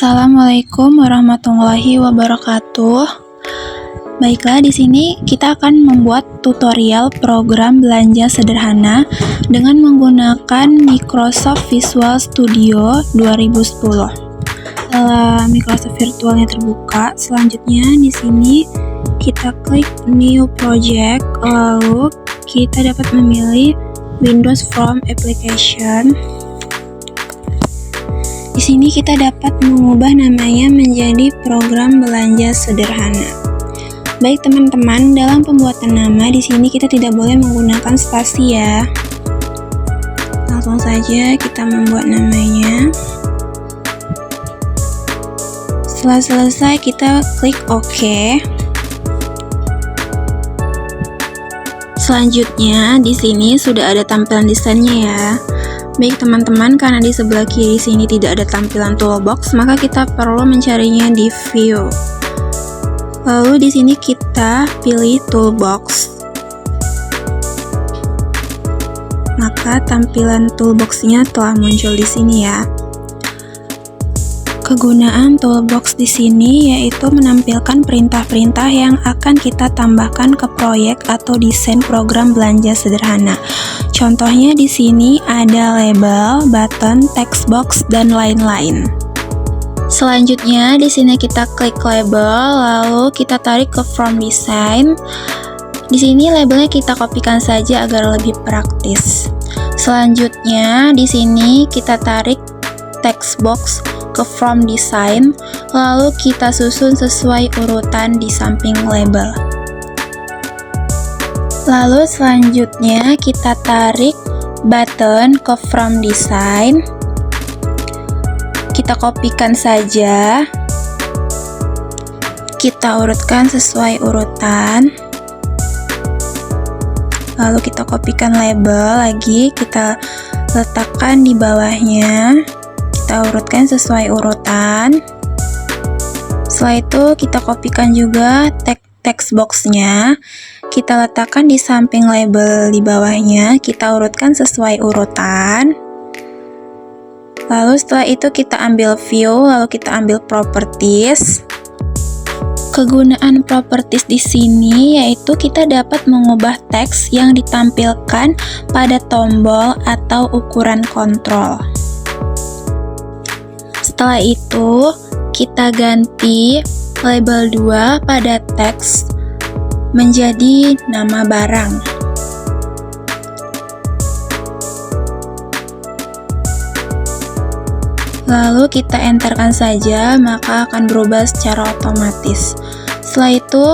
Assalamualaikum warahmatullahi wabarakatuh. Baiklah, di sini kita akan membuat tutorial program belanja sederhana dengan menggunakan Microsoft Visual Studio 2010. Setelah Microsoft Virtualnya terbuka, selanjutnya di sini kita klik New Project, lalu kita dapat memilih Windows Form Application. Di sini kita dapat mengubah namanya menjadi program belanja sederhana. Baik teman-teman, dalam pembuatan nama di sini kita tidak boleh menggunakan spasi ya. Langsung saja kita membuat namanya. Setelah selesai kita klik OK. Selanjutnya di sini sudah ada tampilan desainnya ya. Baik teman-teman, karena di sebelah kiri sini tidak ada tampilan toolbox, maka kita perlu mencarinya di view. Lalu di sini kita pilih toolbox. Maka tampilan toolbox-nya telah muncul di sini ya. Kegunaan toolbox di sini yaitu menampilkan perintah-perintah yang akan kita tambahkan ke proyek atau desain program belanja sederhana. Contohnya di sini ada label, button, text box, dan lain-lain. Selanjutnya di sini kita klik label, lalu kita tarik ke From Design. Di sini labelnya kita kopikan saja agar lebih praktis. Selanjutnya di sini kita tarik text box ke From Design, lalu kita susun sesuai urutan di samping label. Lalu selanjutnya kita tarik button ke From Design. Kita kopikan saja. Kita urutkan sesuai urutan. Lalu kita kopikan label lagi, kita letakkan di bawahnya. Kita urutkan sesuai urutan. Setelah itu kita kopikan juga text box-nya. Kita letakkan di samping label di bawahnya, kita urutkan sesuai urutan. Lalu setelah itu kita ambil view, lalu kita ambil properties. Kegunaan properties di sini yaitu kita dapat mengubah teks yang ditampilkan pada tombol atau ukuran kontrol. Setelah itu kita ganti label 2 pada teks menjadi nama barang. Lalu kita enterkan saja, maka akan berubah secara otomatis. Setelah itu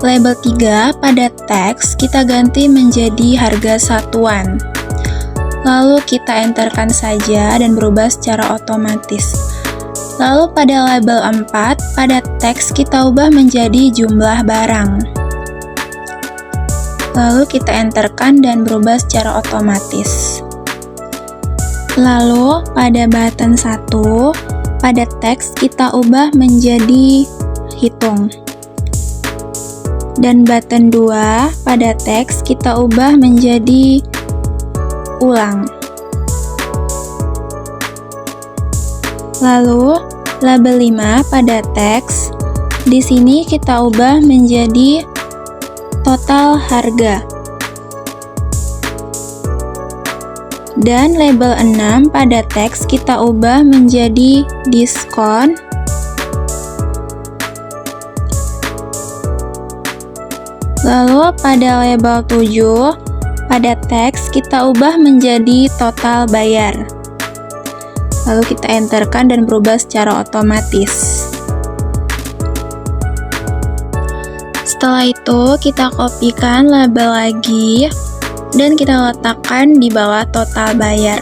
label 3 pada teks kita ganti menjadi harga satuan. Lalu kita enterkan saja dan berubah secara otomatis. Lalu pada label 4 pada teks kita ubah menjadi jumlah barang. Lalu kita enterkan dan berubah secara otomatis. Lalu pada button 1 pada teks kita ubah menjadi hitung. Dan button 2 pada teks kita ubah menjadi ulang. Lalu label 5 pada teks di sini kita ubah menjadi total harga. Dan label 6 pada teks kita ubah menjadi diskon. Lalu pada label 7 pada teks kita ubah menjadi total bayar. Lalu kita enterkan dan berubah secara otomatis. Setelah itu kita kopikan label lagi dan kita letakkan di bawah total bayar.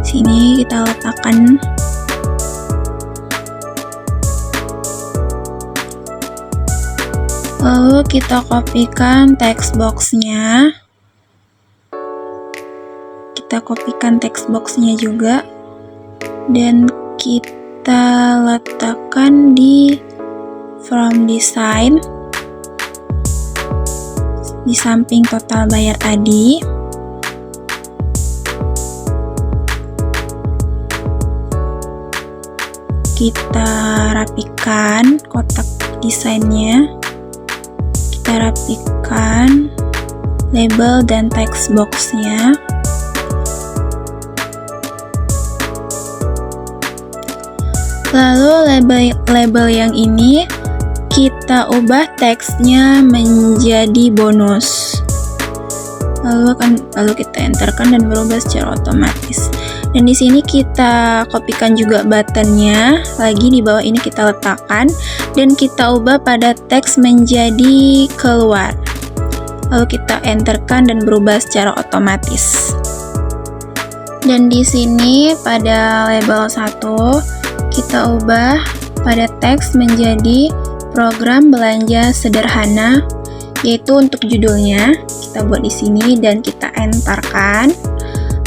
Sini kita letakkan. Lalu kita kopikan text box-nya. Kita kopikan text box-nya juga dan kita letakkan di From Design di samping total bayar tadi. kita rapikan kotak desainnya, kita rapikan label dan text boxnya. Lalu label yang ini kita ubah teksnya menjadi bonus. Lalu kita enterkan dan berubah secara otomatis. Dan di sini kita kopikan juga buttonnya, lagi di bawah ini kita letakkan dan kita ubah pada teks menjadi keluar. Lalu kita enterkan dan berubah secara otomatis. Dan di sini pada label 1 kita ubah pada teks menjadi program belanja sederhana, yaitu untuk judulnya kita buat di sini dan kita enterkan,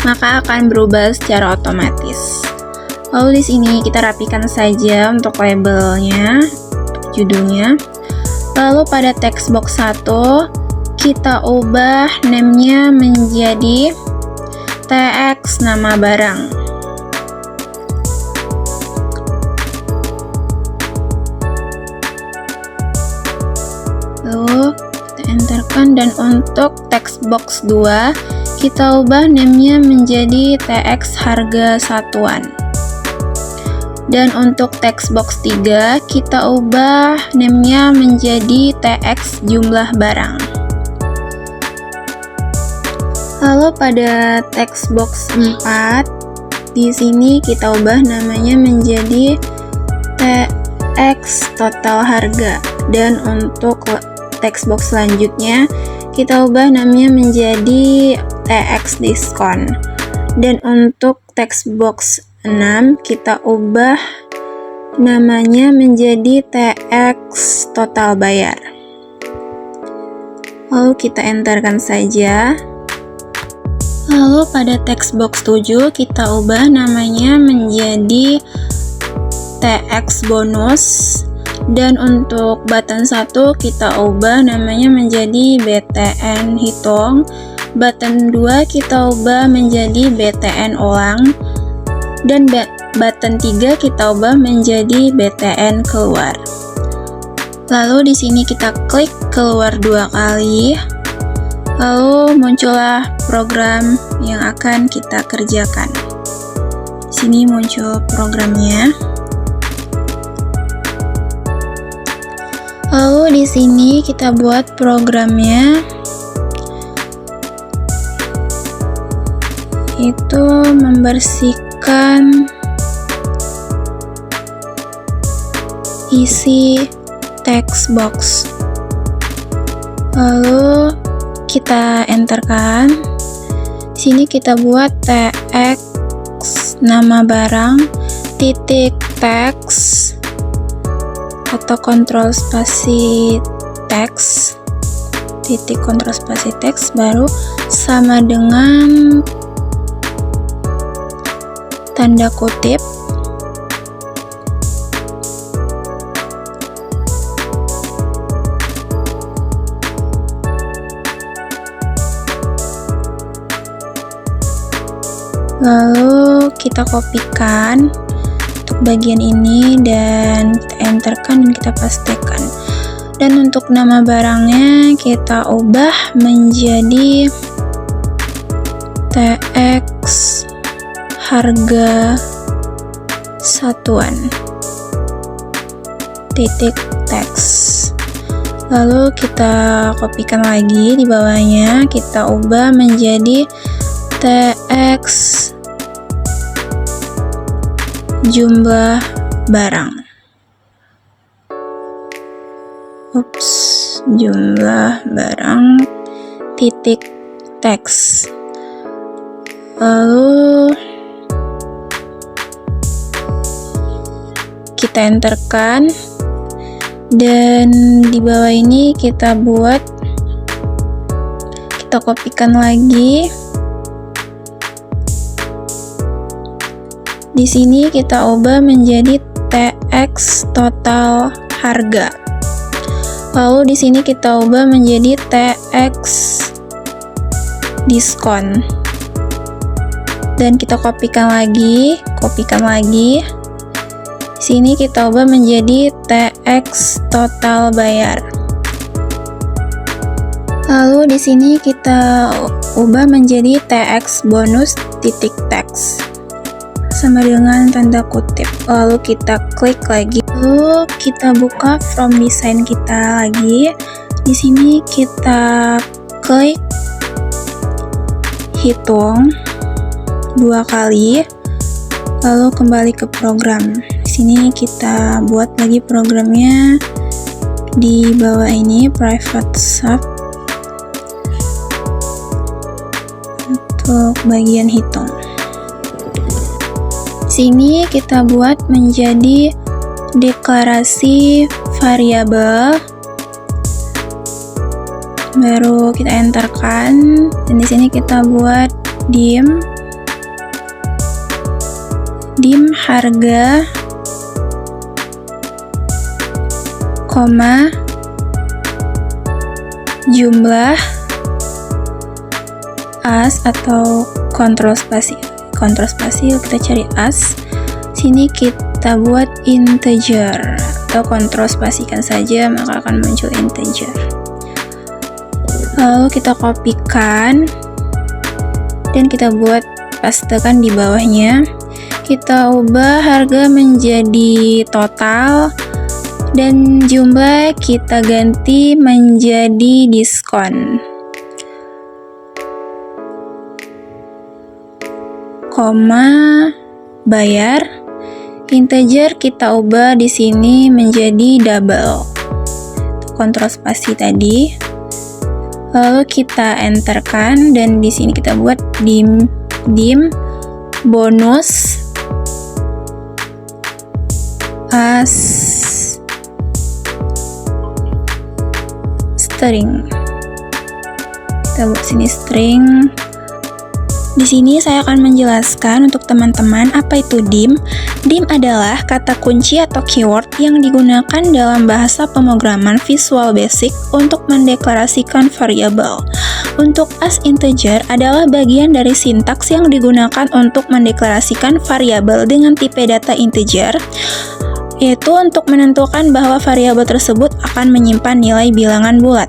maka akan berubah secara otomatis. Lalu di sini kita rapikan saja untuk labelnya, untuk judulnya. Lalu pada text box 1 kita ubah name-nya menjadi TX nama barang. Lalu kita enterkan, dan untuk text box 2 kita ubah name-nya menjadi TX harga satuan. Dan untuk text box 3 kita ubah name-nya menjadi TX jumlah barang. Lalu pada text box 4 di sini kita ubah namanya menjadi TX total harga. Dan untuk text box selanjutnya kita ubah namanya menjadi TX diskon. Dan untuk text box 6 kita ubah namanya menjadi TX total bayar. Lalu kita enterkan saja. Lalu pada text box 7 kita ubah namanya menjadi TX bonus. Dan untuk button 1 kita ubah namanya menjadi BTN hitung. Button 2 kita ubah menjadi BTN ulang. Dan button 3 kita ubah menjadi BTN keluar. Lalu di sini kita klik keluar 2 kali. Lalu muncullah program yang akan kita kerjakan. Di sini muncul programnya. Lalu di sini kita buat programnya, itu membersihkan isi text box. Lalu kita enterkan. Di sini kita buat TX nama barang titik teks atau kontrol spasi teks, titik kontrol spasi teks baru sama dengan tanda kutip. Lalu kita kopikan untuk bagian ini dan kita enterkan dan kita pastekan. Dan untuk nama barangnya kita ubah menjadi TX harga satuan titik teks. Lalu kita kopikan lagi di bawahnya, kita ubah menjadi TX jumlah barang. Jumlah barang titik teks. Lalu kita enterkan dan di bawah ini kita kopikan lagi. Di sini kita ubah menjadi TX total harga. Lalu di sini kita ubah menjadi TX diskon. Dan kita kopikan lagi. Di Sini kita ubah menjadi TX total bayar. Lalu di sini kita ubah menjadi TX bonus titik tax sama dengan tanda kutip. Lalu kita klik lagi. Lalu kita buka from design kita lagi. Di sini kita klik hitung 2 kali. Lalu kembali ke program. Di sini kita buat lagi programnya di bawah ini, private sub, untuk bagian hitung. Sini kita buat menjadi deklarasi variabel, baru kita enterkan, dan di sini kita buat dim harga, koma, jumlah, as atau kontrol spasi kita cari as. Sini kita buat integer atau kontrol spasikan saja, maka akan muncul integer. Lalu kita kopikan dan kita buat pastekan di bawahnya. Kita ubah harga menjadi total dan jumlah kita ganti menjadi diskon, koma, bayar. Integer kita ubah di sini menjadi double, kontrol spasi tadi. Lalu kita enterkan dan di sini kita buat dim bonus as string. Kita buat sini string. Di sini saya akan menjelaskan untuk teman-teman apa itu dim. Dim adalah kata kunci atau keyword yang digunakan dalam bahasa pemrograman Visual Basic untuk mendeklarasikan variabel. Untuk as integer adalah bagian dari sintaks yang digunakan untuk mendeklarasikan variabel dengan tipe data integer, yaitu untuk menentukan bahwa variabel tersebut akan menyimpan nilai bilangan bulat.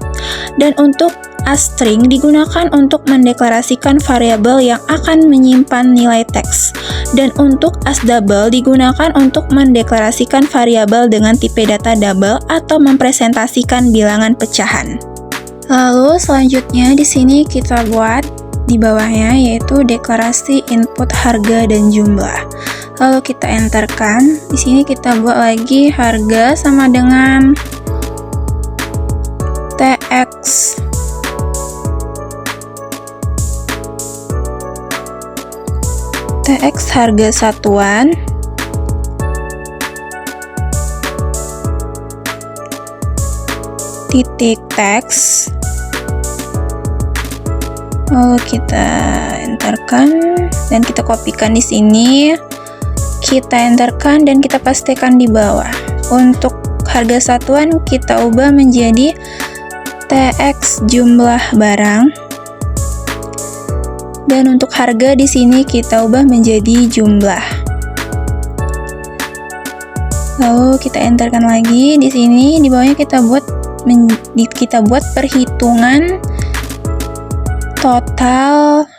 Dan untuk as string digunakan untuk mendeklarasikan variabel yang akan menyimpan nilai teks. Dan untuk as double digunakan untuk mendeklarasikan variabel dengan tipe data double atau mempresentasikan bilangan pecahan. Lalu selanjutnya di sini kita buat di bawahnya, yaitu deklarasi input harga dan jumlah. Lalu kita enterkan. Di sini kita buat lagi harga sama dengan TX harga satuan titik teks. Lalu kita enterkan dan kita kopikan di sini. Kita enterkan dan kita pastikan di bawah. Untuk harga satuan kita ubah menjadi TX jumlah barang. Dan untuk harga di sini kita ubah menjadi jumlah. Lalu kita enterkan lagi di sini. Di bawahnya kita buat perhitungan total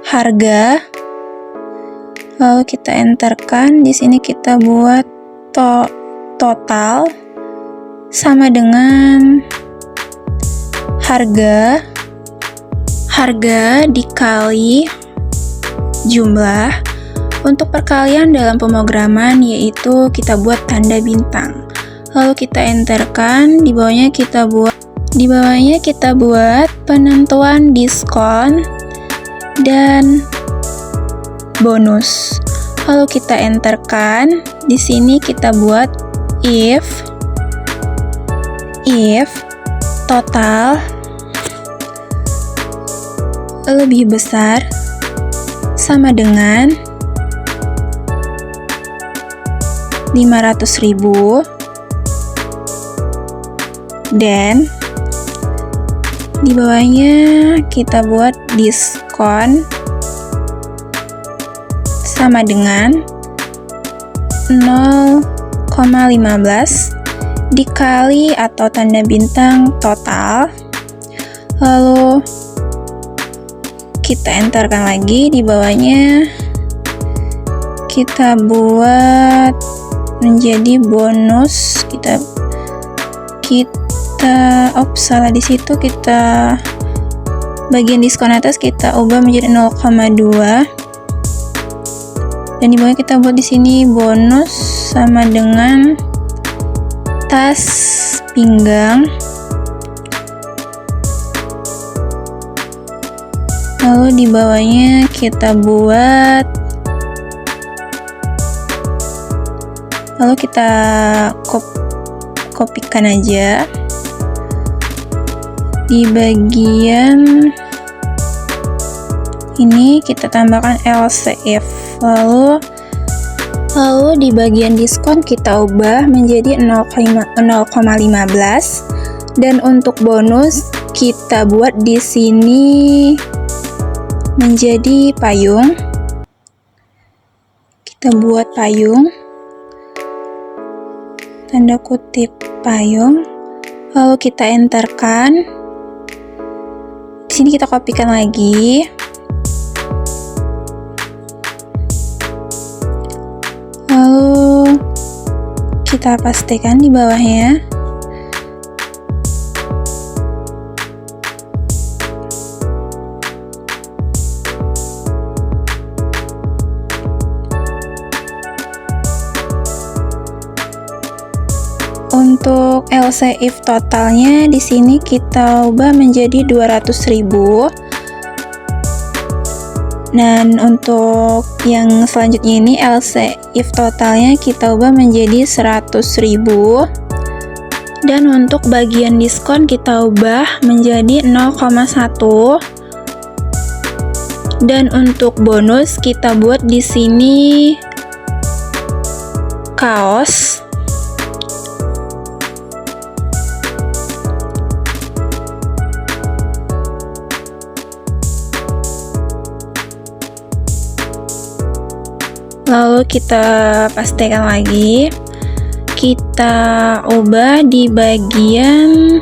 harga. Lalu kita enterkan. Di sini kita buat total sama dengan harga dikali jumlah. Untuk perkalian dalam pemrograman yaitu kita buat tanda bintang. Lalu kita enterkan. Di bawahnya kita buat penentuan diskon dan bonus. Lalu kita enterkan. Di sini kita buat if total lebih besar sama dengan 500.000 dan di bawahnya kita buat diskon sama dengan 0,15 dikali atau tanda bintang total. Lalu kita enterkan lagi di bawahnya. Kita buat menjadi bonus. Salah di situ, kita bagian diskon atas kita ubah menjadi 0,2 dan di bawah kita buat di sini bonus sama dengan tas pinggang. Lalu di bawahnya kita buat, lalu kita kopikan aja di bagian ini, kita tambahkan LCF. Lalu di bagian diskon kita ubah menjadi 0,15 dan untuk bonus kita buat di sini menjadi payung. Kita buat payung, tanda kutip payung, lalu kita enterkan. Di sini kita kopikan lagi. Lalu kita pastikan di bawahnya. Untuk LCF totalnya di sini kita ubah menjadi 200.000. Dan untuk yang selanjutnya ini LCF totalnya kita ubah menjadi 100.000. Dan untuk bagian diskon kita ubah menjadi 0,1. Dan untuk bonus kita buat di sini kaos. Lalu kita pastikan lagi, kita ubah di bagian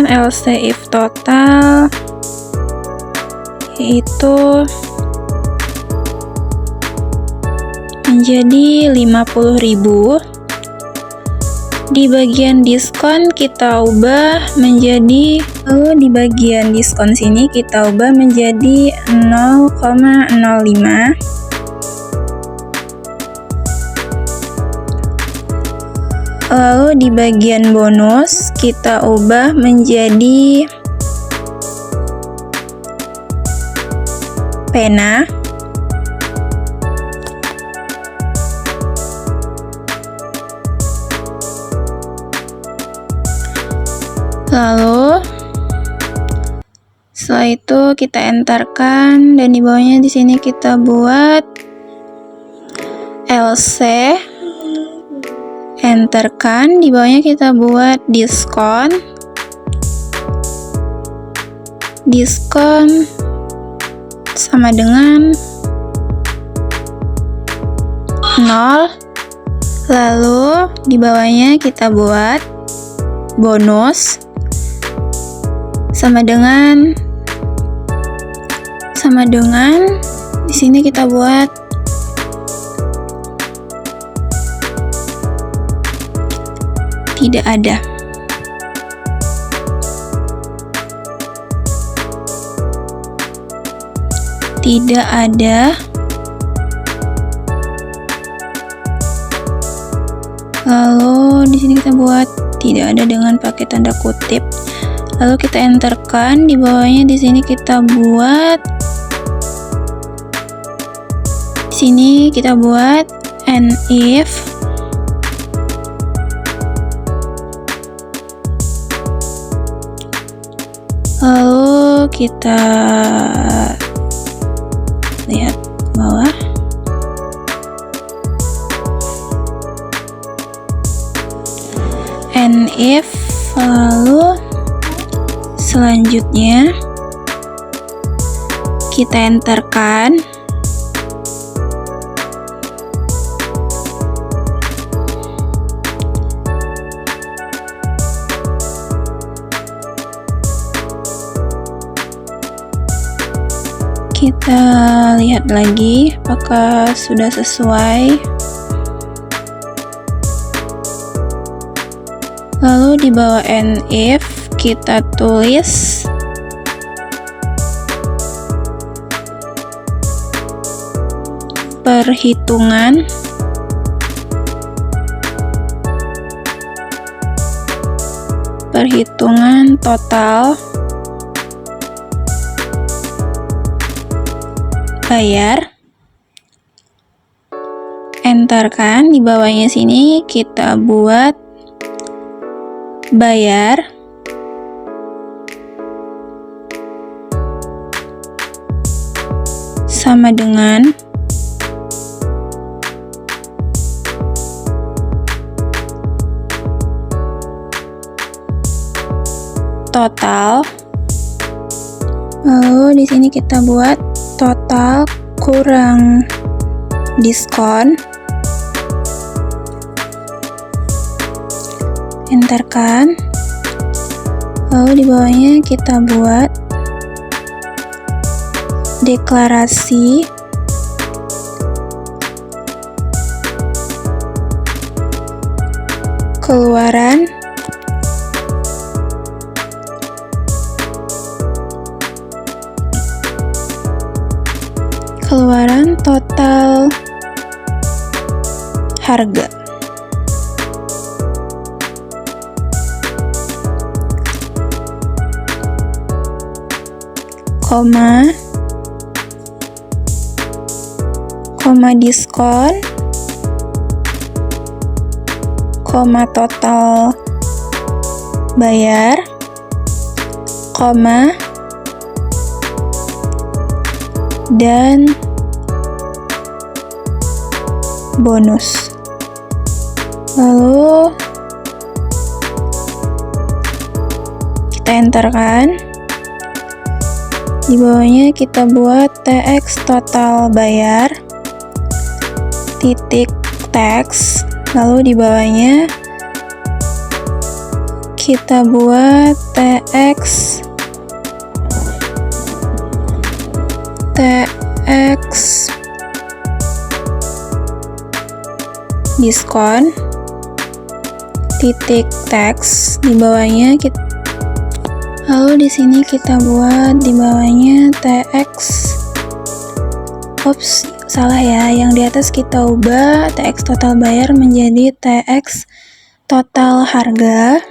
LCF total, yaitu menjadi 50.000. Di bagian diskon kita ubah menjadi, lalu di bagian diskon sini kita ubah menjadi 0,05. Lalu di bagian bonus kita ubah menjadi pena. Lalu setelah itu kita enterkan dan di bawahnya di sini kita buat LC, enterkan, di bawahnya kita buat diskon sama dengan 0. Lalu di bawahnya kita buat bonus sama dengan di sini kita buat tidak ada. Tidak ada. Lalu di sini kita buat tidak ada dengan pakai tanda kutip. Lalu kita enterkan, di bawahnya di sini kita buat, di sini kita buat and if. Lalu kita lihat bawah. And if, lalu selanjutnya kita enterkan. Kita lihat lagi apakah sudah sesuai. Lalu di bawah and if kita tulis perhitungan total bayar. Enterkan. Di bawahnya sini kita buat bayar sama dengan total. Lalu di sini kita buat total kurang diskon. Enterkan. Lalu di bawahnya kita buat deklarasi keluaran total harga. Koma diskon, koma total bayar, koma dan bonus. Lalu kita enterkan. Di bawahnya kita buat TX total bayar titik teks. Lalu di bawahnya kita buat TX diskon titik teks. Di bawahnya kita, lalu di sini kita buat di bawahnya TX. Ops, salah ya, yang di atas kita ubah TX total bayar menjadi TX total harga.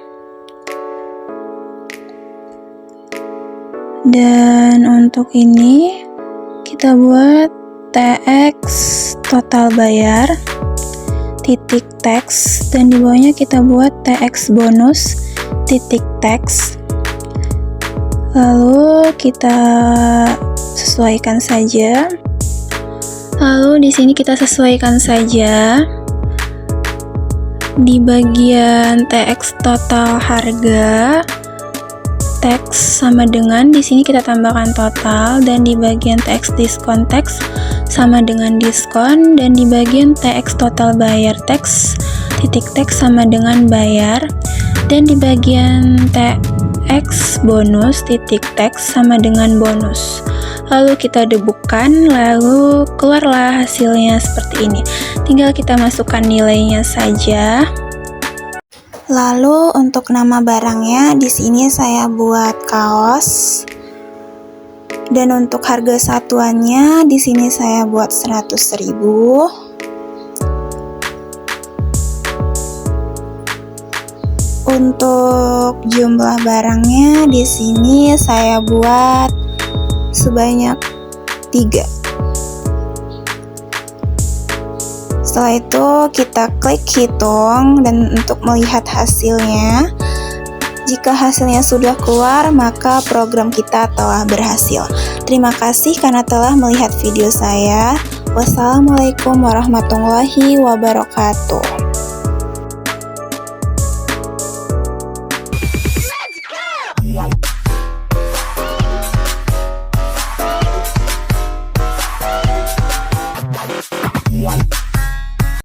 Dan untuk ini kita buat TX total bayar titik teks, dan di bawahnya kita buat TX bonus titik teks. Lalu kita sesuaikan saja. Lalu di sini kita sesuaikan saja. Di bagian TX total harga, teks sama dengan, di sini kita tambahkan total, dan di bagian TX diskon teks sama dengan diskon, dan di bagian TX total bayar teks titik teks sama dengan bayar, dan di bagian TX bonus titik teks sama dengan bonus. Lalu kita debugkan, lalu keluarlah hasilnya seperti ini. Tinggal kita masukkan nilainya saja. Lalu untuk nama barangnya di sini saya buat kaos. Dan untuk harga satuannya di sini saya buat 100.000. Untuk jumlah barangnya di sini saya buat sebanyak 3. Setelah itu kita klik hitung, dan untuk melihat hasilnya, jika hasilnya sudah keluar maka program kita telah berhasil. Terima kasih karena telah melihat video saya. Wassalamualaikum warahmatullahi wabarakatuh.